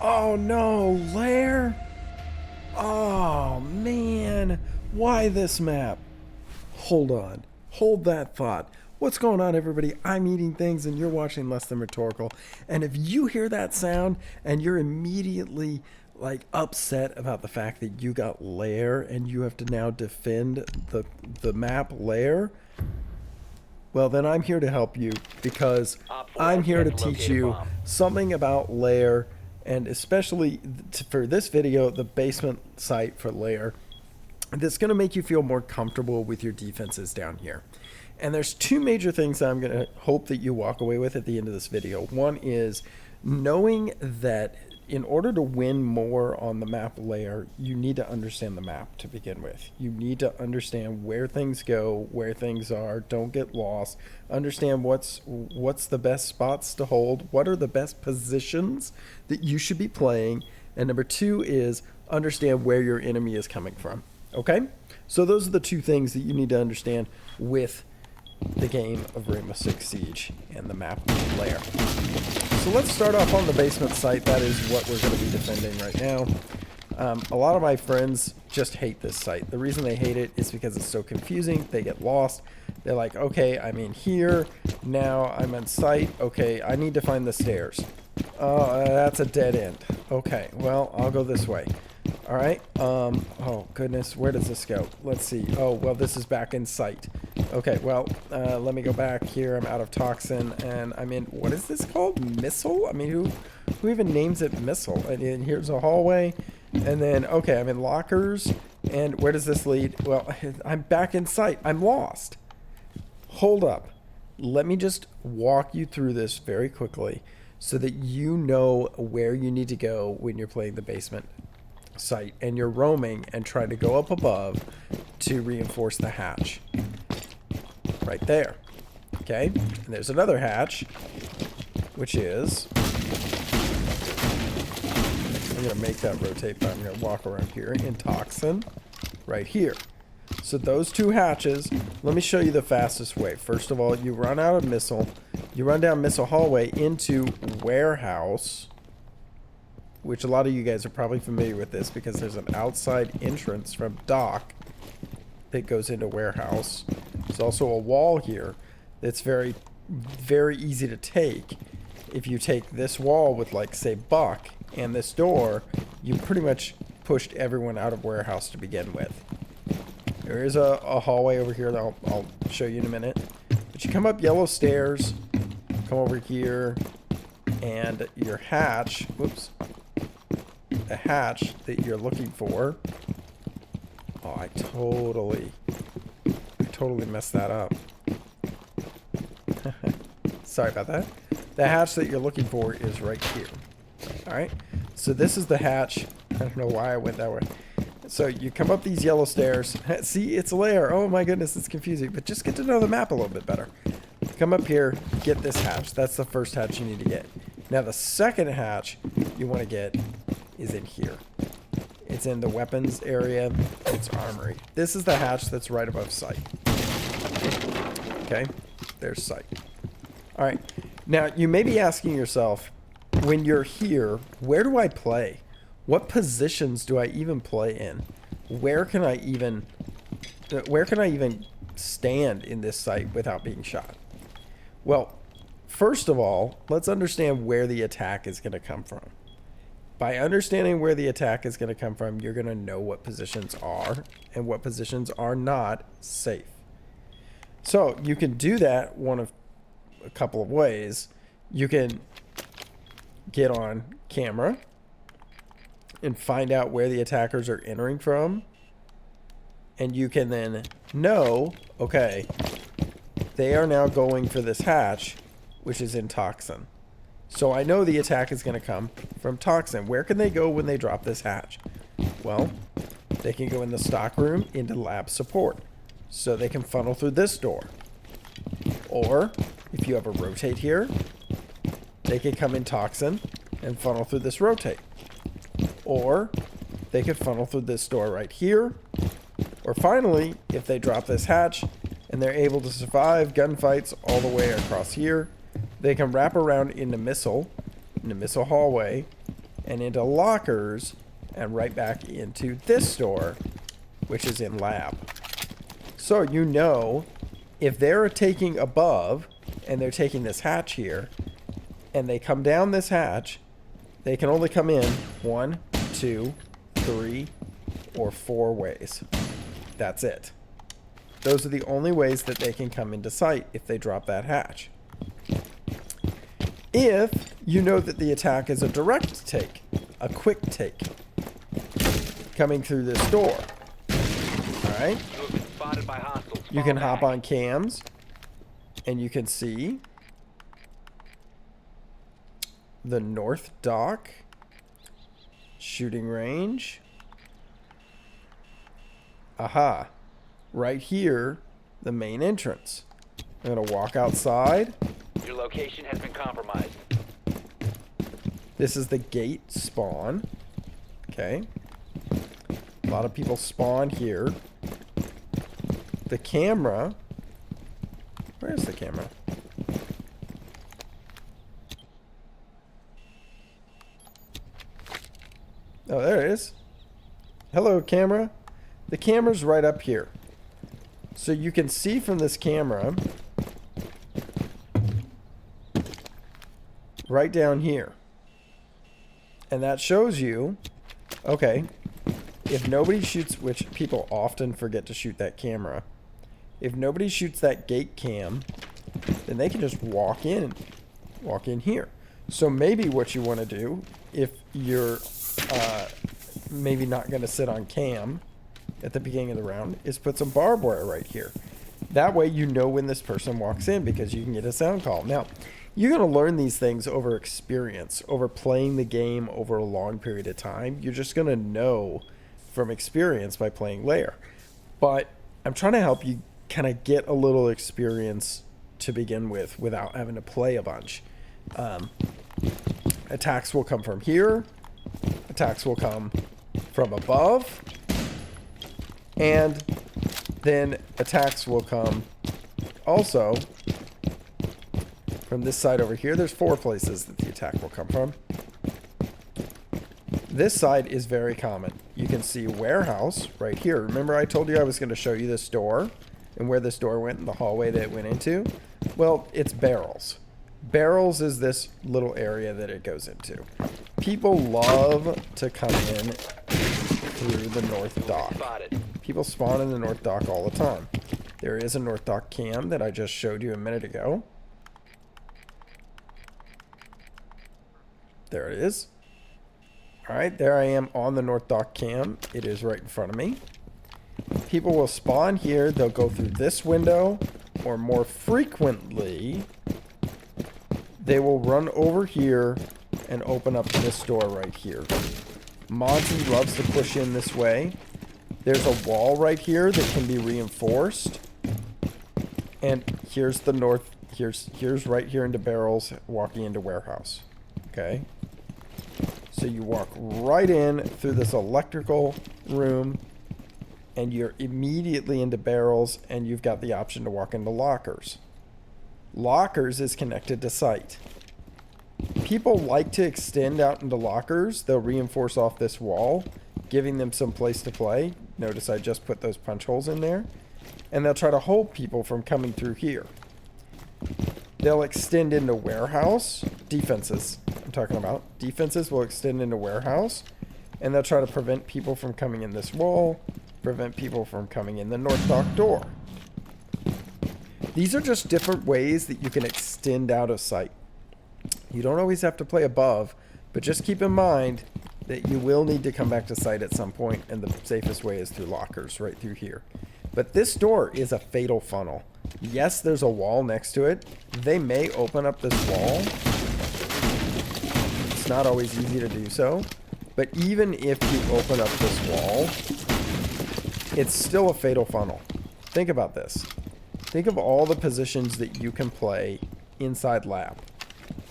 Oh no, Lair? Oh man, why this map? Hold on, hold that thought. What's going on, everybody? I'm eating things and you're watching Less Than Rhetorical. And if you hear that sound and you're immediately like upset about the fact that you got Lair and you have to now defend the map Lair, well, then I'm here to help you because I'm here to teach you something about Lair, and especially for this video, the basement site for Lair, that's going to make you feel more comfortable with your defenses down here. And there's two major things that I'm going to hope that you walk away with at the end of this video. One is knowing that in order to win more on the map Lair, you need to understand the map to begin with. You need to understand where things go, where things are. Don't get lost. Understand what's the best spots to hold. What are the best positions that you should be playing? And number two is understand where your enemy is coming from. Okay? So those are the two things that you need to understand with the game of Rainbow Six Siege and the map Lair. So let's start off on the basement site. That is what we're going to be defending right now. A lot of my friends just hate this site. The reason they hate it is because it's so confusing. They get lost. They're like, okay, I'm in here. Now I'm on site. Okay, I need to find the stairs. That's a dead end. Okay, well, I'll go this way. All right. Oh, goodness. Where does this go? Let's see. Oh, well, this is back in sight. Okay, well, let me go back here. I'm out of toxin, and I'm in, what is this called? Missile? I mean, who even names it missile? And here's a hallway, and then, okay, I'm in lockers, and where does this lead? Well, I'm back in sight. I'm lost. Hold up. Let me just walk you through this very quickly so that you know where you need to go when you're playing the basement site and you're roaming and trying to go up above to reinforce the hatch. Right there. Okay, and there's another hatch, which is, I'm gonna make that rotate, but I'm gonna walk around here in toxin right here. So those two hatches, let me show you the fastest way. First of all, you run out of missile, you run down missile hallway into warehouse, which a lot of you guys are probably familiar with this because there's an outside entrance from dock that goes into warehouse. There's also a wall here that's very, very easy to take. If you take this wall with, like, say, Buck and this door, you pretty much pushed everyone out of warehouse to begin with. There is a hallway over here that I'll show you in a minute. But you come up yellow stairs, come over here, and your hatch, whoops, the hatch that you're looking for. Oh, I totally messed that up. Sorry about that. The hatch that you're looking for is right here. Alright, so this is the hatch. I don't know why I went that way. So you come up these yellow stairs. See, it's Lair. Oh my goodness, it's confusing. But just get to know the map a little bit better. Come up here, get this hatch. That's the first hatch you need to get. Now the second hatch you want to get is in here. It's in the weapons area. It's armory. This is the hatch that's right above sight. Okay, there's sight. All right, now you may be asking yourself, when you're here, where do I play? What positions do I even play in? Where can I even stand in this site without being shot? Well, first of all, let's understand where the attack is going to come from. By understanding where the attack is going to come from, you're going to know what positions are and what positions are not safe. So you can do that one of a couple of ways. You can get on camera and find out where the attackers are entering from. And you can then know, okay, they are now going for this hatch, which is in toxin. So I know the attack is going to come from toxin. Where can they go when they drop this hatch? Well, they can go in the stock room into lab support. So they can funnel through this door. Or, if you have a rotate here, they can come in toxin and funnel through this rotate. Or, they could funnel through this door right here. Or finally, if they drop this hatch and they're able to survive gunfights all the way across here, they can wrap around into missile hallway, and into lockers and right back into this door, which is in lab. So you know, if they're taking above and they're taking this hatch here and they come down this hatch, they can only come in 1, 2, 3, or 4 ways. That's it. Those are the only ways that they can come into sight if they drop that hatch. If you know that the attack is a direct take, a quick take, coming through this door, alright? You can hop on cams, and you can see the north dock, shooting range. Aha. Right here, the main entrance. I'm going to walk outside. Your location has been compromised. This is the gate spawn. Okay. A lot of people spawn here. The camera. Where is the camera? Oh, there it is. Hello, camera. The camera's right up here. So you can see from this camera right down here. And that shows you, okay, if nobody shoots, which people often forget to shoot that camera, if nobody shoots that gate cam, then they can just walk in here. So maybe what you want to do, if you're maybe not going to sit on cam at the beginning of the round, is put some barbed wire right here. That way you know when this person walks in because you can get a sound call. Now, you're going to learn these things over experience, over playing the game over a long period of time. You're just going to know from experience by playing Lair. But I'm trying to help you kind of get a little experience to begin with without having to play a bunch. Attacks will come from here. Attacks will come from above. And then attacks will come also from this side over here. There's 4 places that the attack will come from. This side is very common. You can see warehouse right here. Remember I told you I was going to show you this door and where this door went and the hallway that it went into? Well, it's barrels. Barrels is this little area that it goes into. People love to come in through the north dock. People spawn in the north dock all the time. There is a north dock cam that I just showed you a minute ago. There it is. Alright, there I am on the north dock cam. It is right in front of me. People will spawn here. They'll go through this window, or more frequently, they will run over here and open up this door right here. Monty loves to push in this way. There's a wall right here that can be reinforced. And here's the north, here's right here into barrels, walking into warehouse. Okay. So you walk right in through this electrical room and you're immediately into barrels, and you've got the option to walk into lockers. Lockers is connected to site. People like to extend out into lockers. They'll reinforce off this wall, giving them some place to play. Notice I just put those punch holes in there. And they'll try to hold people from coming through here. They'll extend into warehouse. Defenses, I'm talking about. Defenses will extend into warehouse. And they'll try to prevent people from coming in this wall. Prevent people from coming in the north dock door. These are just different ways that you can extend out of sight. You don't always have to play above, but just keep in mind that you will need to come back to sight at some point, and the safest way is through lockers right through here. But this door is a fatal funnel. Yes, there's a wall next to it. They may open up this wall. It's not always easy to do so. But even if you open up this wall, it's still a fatal funnel. Think about this. Think of all the positions that you can play inside lab.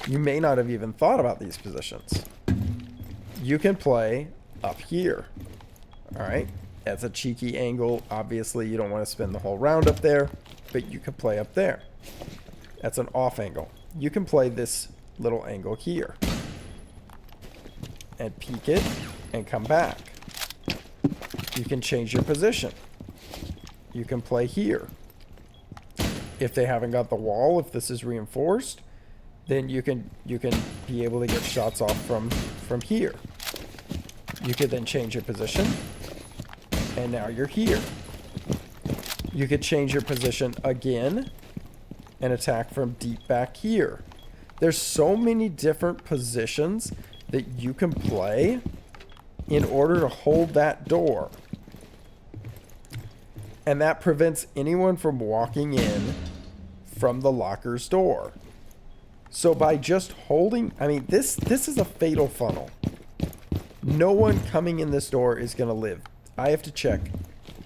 You may not have even thought about these positions. You can play up here. All right. That's a cheeky angle. Obviously, you don't want to spend the whole round up there, but you can play up there. That's an off angle. You can play this little angle here. and peek it and come back. You can change your position. You can play here. If they haven't got the wall, if this is reinforced, then you can be able to get shots off from here. You could then change your position, and now you're here. You could change your position again and attack from deep back here. There's so many different positions that you can play in order to hold that door. And that prevents anyone from walking in from the locker's door. So by just holding, I mean, this is a fatal funnel. No one coming in this door is going to live. I have to check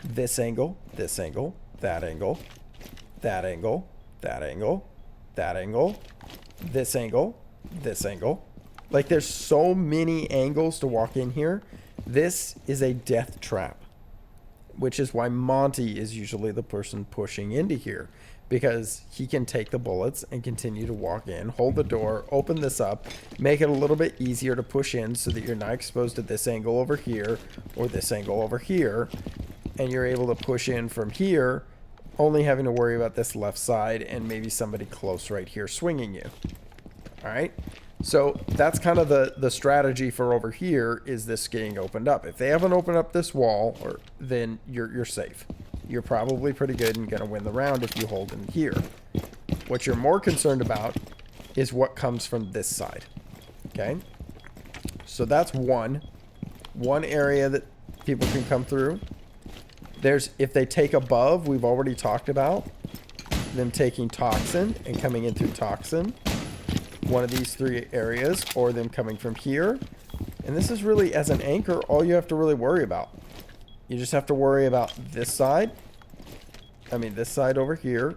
this angle, that angle, that angle, that angle, that angle, this angle, this angle. Like, there's so many angles to walk in here. This is a death trap, which is why Monty is usually the person pushing into here, because he can take the bullets and continue to walk in, hold the door, open this up, make it a little bit easier to push in so that you're not exposed to this angle over here or this angle over here, and you're able to push in from here, only having to worry about this left side and maybe somebody close right here swinging you. All right? So that's kind of the strategy for over here, is this getting opened up. If they haven't opened up this wall, then you're safe. You're probably pretty good and going to win the round if you hold in here. What you're more concerned about is what comes from this side. Okay? So that's one area that people can come through. There's, if they take above, we've already talked about them taking toxin and coming in through toxin. One of these three areas, or them coming from here. And this is really, as an anchor, all you have to really worry about. You just have to worry about this side. I mean, this side over here.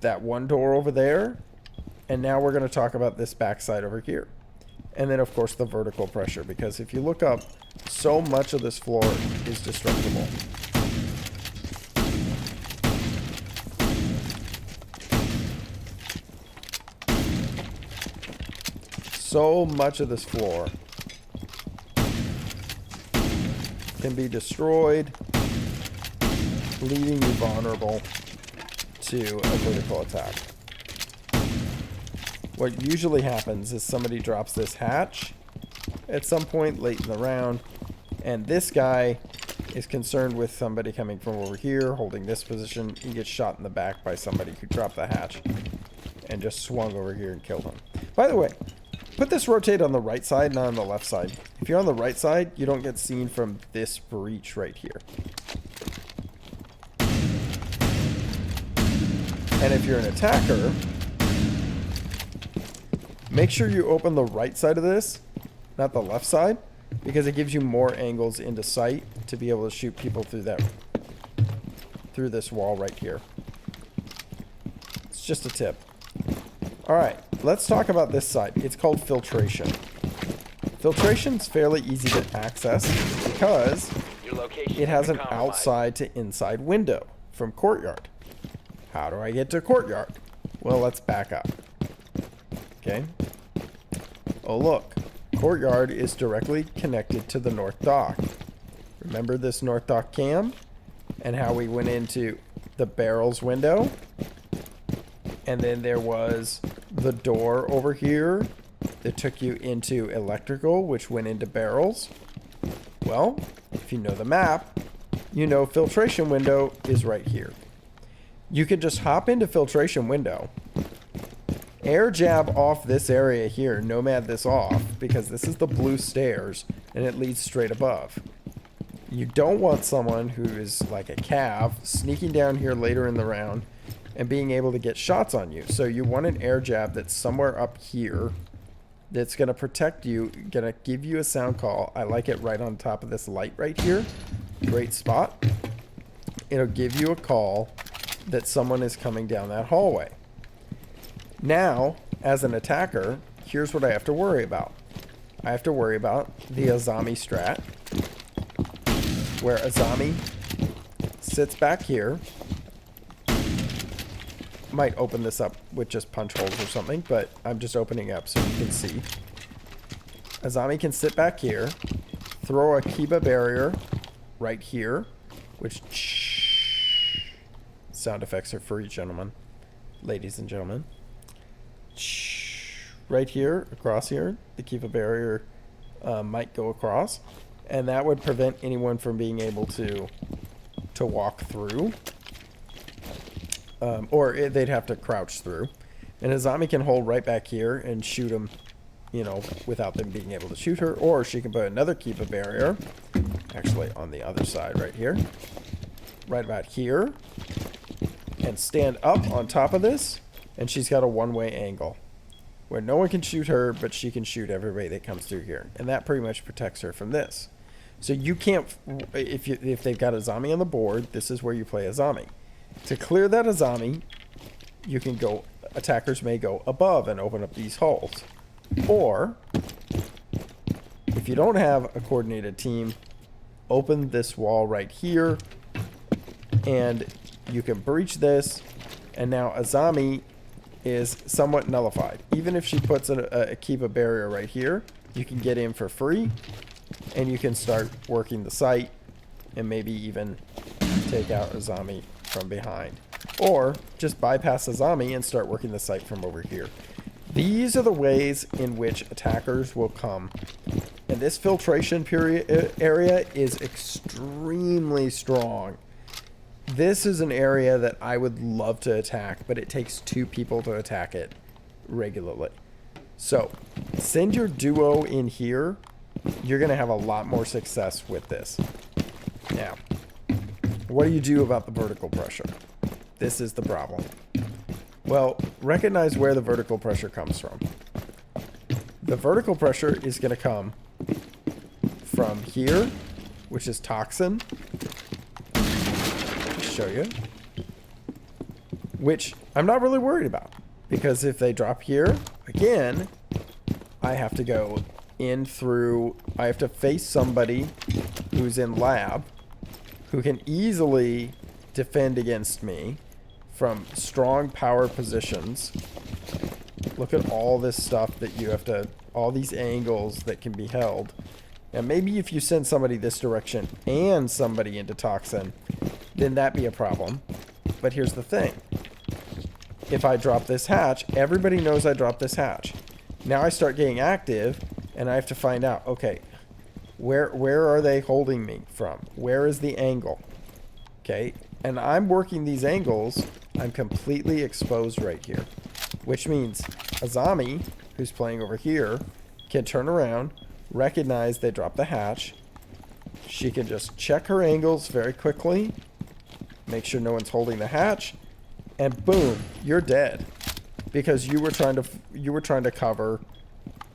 That one door over there. And now we're going to talk about this back side over here. And then, of course, the vertical pressure. Because if you look up, so much of this floor is destructible. So much of this floor can be destroyed, leaving you vulnerable to a vertical attack. What usually happens is somebody drops this hatch at some point late in the round, and this guy is concerned with somebody coming from over here, holding this position. He gets shot in the back by somebody who dropped the hatch and just swung over here and killed him. By the way, put this rotate on the right side, not on the left side. If you're on the right side, you don't get seen from this breach right here. And if you're an attacker, make sure you open the right side of this, not the left side, because it gives you more angles into sight to be able to shoot people through this wall right here. It's just a tip. All right, let's talk about this side. It's called filtration. Filtration's fairly easy to access because it has an outside to inside window from courtyard. How do I get to courtyard? Well, let's back up. Okay. Oh, look. Courtyard is directly connected to the north dock. Remember this north dock cam? And how we went into the barrels window? And then there was the door over here that took you into electrical, which went into barrels. Well, if you know the map, you know filtration window is right here. You can just hop into filtration window, air jab off this area here, nomad this off, because this is the blue stairs and it leads straight above. You don't want someone who is like a cav sneaking down here later in the round and being able to get shots on you. So you want an air jab that's somewhere up here that's going to protect you, going to give you a sound call. I like it right on top of this light right here. Great spot. It'll give you a call that someone is coming down that hallway. Now, as an attacker, here's what I have to worry about. I have to worry about the Azami strat, where Azami sits back here. Might open this up with just punch holes or something, but I'm just opening up so you can see. Azami can sit back here, throw a Kiba barrier right here, which sound effects are free, gentlemen, ladies and gentlemen. Right here, across here, the Kiba barrier might go across, and that would prevent anyone from being able to walk through, or they'd have to crouch through. And Azami can hold right back here and shoot him, you know, without them being able to shoot her. Or she can put another Kiba barrier, actually on the other side right here, right about here, and stand up on top of this, and she's got a one-way angle where no one can shoot her, but she can shoot everybody that comes through here. And that pretty much protects her from this. So you can't, if they've got Azami on the board, this is where you play Azami. To clear that Azami, you can go, attackers may go above and open up these holes. Or, if you don't have a coordinated team, open this wall right here, and you can breach this, and now Azami is somewhat nullified. Even if she puts a Kiba barrier right here, you can get in for free, and you can start working the site, and maybe even take out Azami from behind. Or just bypass Azami and start working the site from over here. These are the ways in which attackers will come. And this filtration period area is extremely strong. This is an area that I would love to attack, but it takes 2 people to attack it regularly. So send your duo in here. You're going to have a lot more success with this. Now, what do you do about the vertical pressure? This is the problem. Well, recognize where the vertical pressure comes from. The vertical pressure is going to come from here, which is toxin. Show you. Which I'm not really worried about, because if they drop here, again, I have to go in through, I have to face somebody who's in lab, who can easily defend against me from strong power positions. Look at all this stuff that you have to, all these angles that can be held. And maybe if you send somebody this direction and somebody into toxin, then that'd be a problem. But here's the thing. If I drop this hatch, everybody knows I dropped this hatch. Now I start getting active, and I have to find out, okay, where are they holding me from? Where is the angle? Okay, and I'm working these angles. I'm completely exposed right here, which means Azami, who's playing over here, can turn around, recognize they dropped the hatch. She can just check her angles very quickly, make sure no one's holding the hatch, and boom, you're dead, because you were trying to cover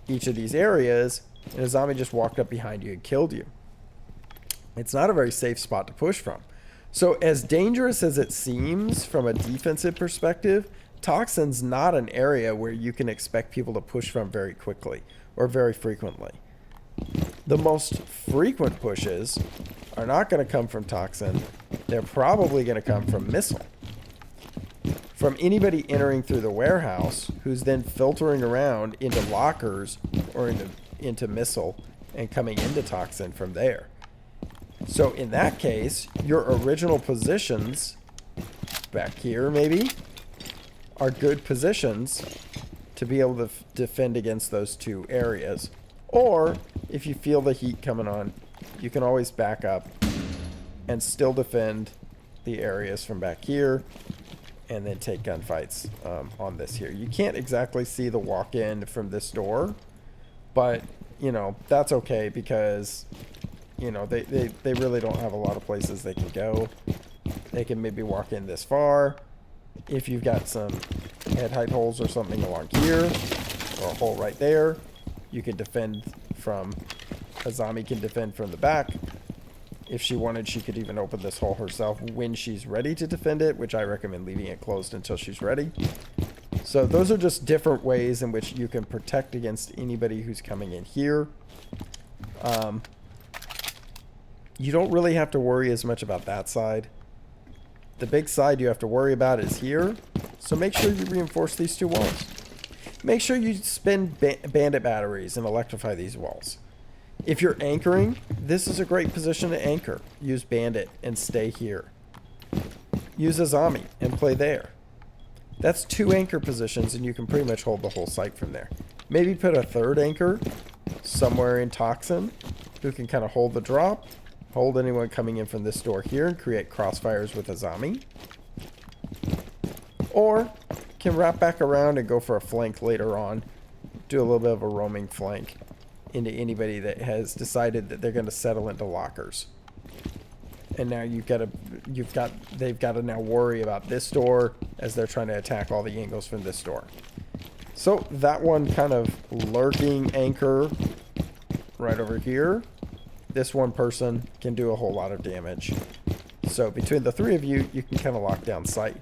each of these areas, and Azami just walked up behind you and killed you. It's not a very safe spot to push from. So as dangerous as it seems from a defensive perspective, Toxin's not an area where you can expect people to push from very quickly or very frequently. The most frequent pushes are not going to come from Toxin. They're probably going to come from Missile. From anybody entering through the warehouse who's then filtering around into lockers or into Missile and coming into Toxin from there. So in that case, your original positions back here maybe are good positions to be able to defend against those 2 areas. Or if you feel the heat coming on, you can always back up and still defend the areas from back here and then take gunfights on this here. You can't exactly see the walk-in from this door, but you know, that's okay, because you know, they really don't have a lot of places they can go. They can maybe walk in this far. If you've got some head height holes or something along here, or a hole right there, you can defend from, Azami can defend from the back. If she wanted, she could even open this hole herself when she's ready to defend it, which I recommend leaving it closed until she's ready. So those are just different ways in which you can protect against anybody who's coming in here. You don't really have to worry as much about that side. The big side you have to worry about is here. So make sure you reinforce these 2 walls. make sure you spin bandit batteries and electrify these walls. If you're anchoring, this is a great position to anchor. Use bandit and stay here. Use a zombie and play there. That's 2 anchor positions, and you can pretty much hold the whole site from there. Maybe put a 3rd anchor somewhere in Toxin who can kind of hold the drop, hold anyone coming in from this door here, and create crossfires with a zombie. Or can wrap back around and go for a flank later on. Do a little bit of a roaming flank into anybody that has decided that they're going to settle into lockers. And now they've got to now worry about this door as they're trying to attack all the angles from this door. So that one kind of lurking anchor right over here. This one person can do a whole lot of damage. So between the 3 of you, you can kind of lock down sight.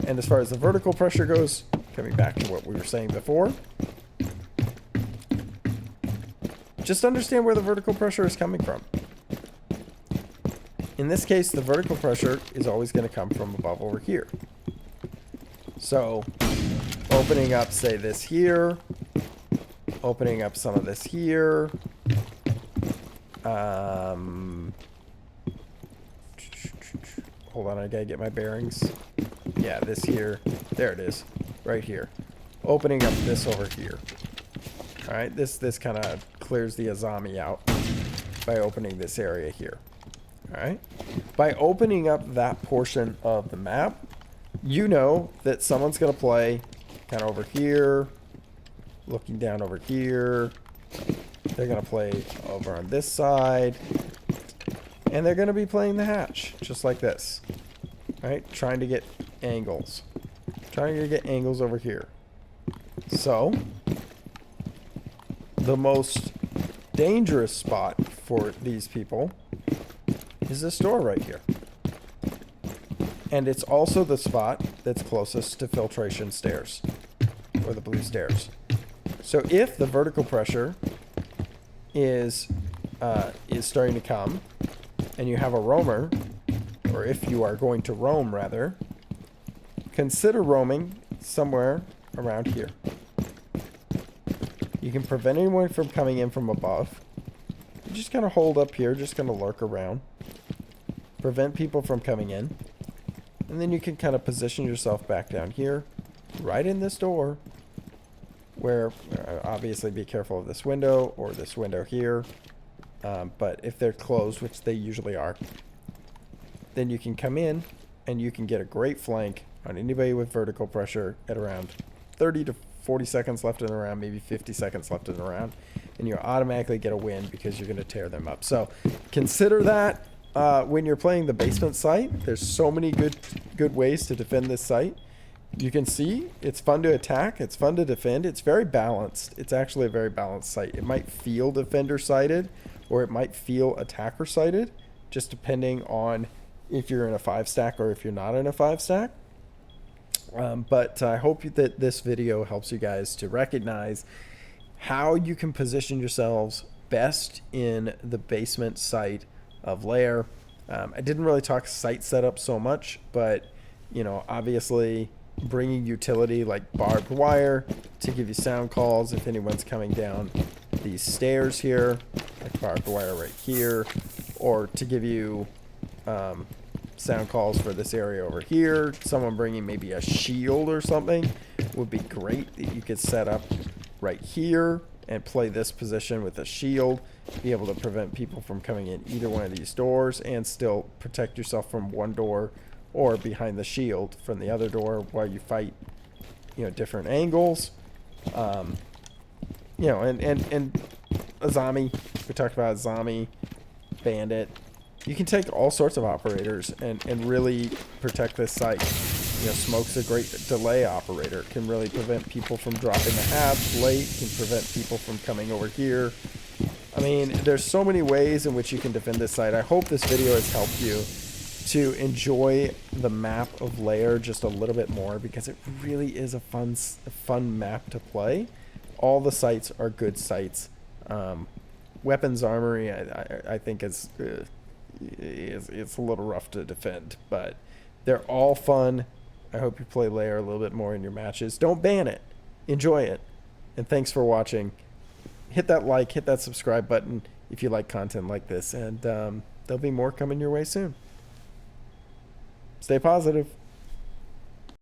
And as far as the vertical pressure goes, coming back to what we were saying before, just understand where the vertical pressure is coming from. In this case, the vertical pressure is always going to come from above over here. So, opening up, say, this here, opening up some of this here, hold on, I gotta get my bearings. Yeah, this here, there it is, right here. Opening up this over here. Alright, this kind of clears the Azami out by opening this area here. Alright, by opening up that portion of the map, you know that someone's going to play kind of over here, looking down over here. They're going to play over on this side, and they're going to be playing the hatch, just like this. Alright, trying to get angles. Trying to get angles over here. So, the most dangerous spot for these people is this door right here. And it's also the spot that's closest to filtration stairs, or the blue stairs. So if the vertical pressure is starting to come, and you have a roamer, or if you are going to roam rather, consider roaming somewhere around here. You can prevent anyone from coming in from above. You just kind of hold up here, just kind of lurk around. Prevent people from coming in. And then you can kind of position yourself back down here, right in this door, where obviously be careful of this window or this window here. But if they're closed, which they usually are, then you can come in and you can get a great flank on anybody with vertical pressure at around 30 to 40 seconds left in the round, maybe 50 seconds left in the round, and you automatically get a win because you're going to tear them up. So consider that when you're playing the basement site. There's so many good ways to defend this site. You can see it's fun to attack, it's fun to defend, it's very balanced. It's actually a very balanced site. It might feel defender sided or it might feel attacker sided, just depending on if you're in a 5-stack or if you're not in a 5-stack. But I hope that this video helps you guys to recognize how you can position yourselves best in the basement site of Lair. I didn't really talk site setup so much, but you know, obviously bringing utility like barbed wire to give you sound calls if anyone's coming down these stairs here, like barbed wire right here, or to give you sound calls for this area over here. Someone bringing maybe a shield or something would be great that you could set up right here and play this position with a shield, be able to prevent people from coming in either one of these doors and still protect yourself from one door or behind the shield from the other door while you fight, you know, different angles. You know, and Azami, we talked about Azami, Bandit. You can take all sorts of operators and really protect this site. You know, Smoke's a great delay operator. Can really prevent people from dropping the hatch late. Can prevent people from coming over here. I mean, there's so many ways in which you can defend this site. I hope this video has helped you to enjoy the map of Lair just a little bit more, because it really is a fun map to play. All the sites are good sites. Weapons Armory, I think is it's a little rough to defend, but they're all fun. I hope you play Lair a little bit more in your matches. Don't ban it. enjoy it. And thanks for watching. Hit that like, hit that subscribe button if you like content like this. And there'll be more coming your way soon. Stay positive.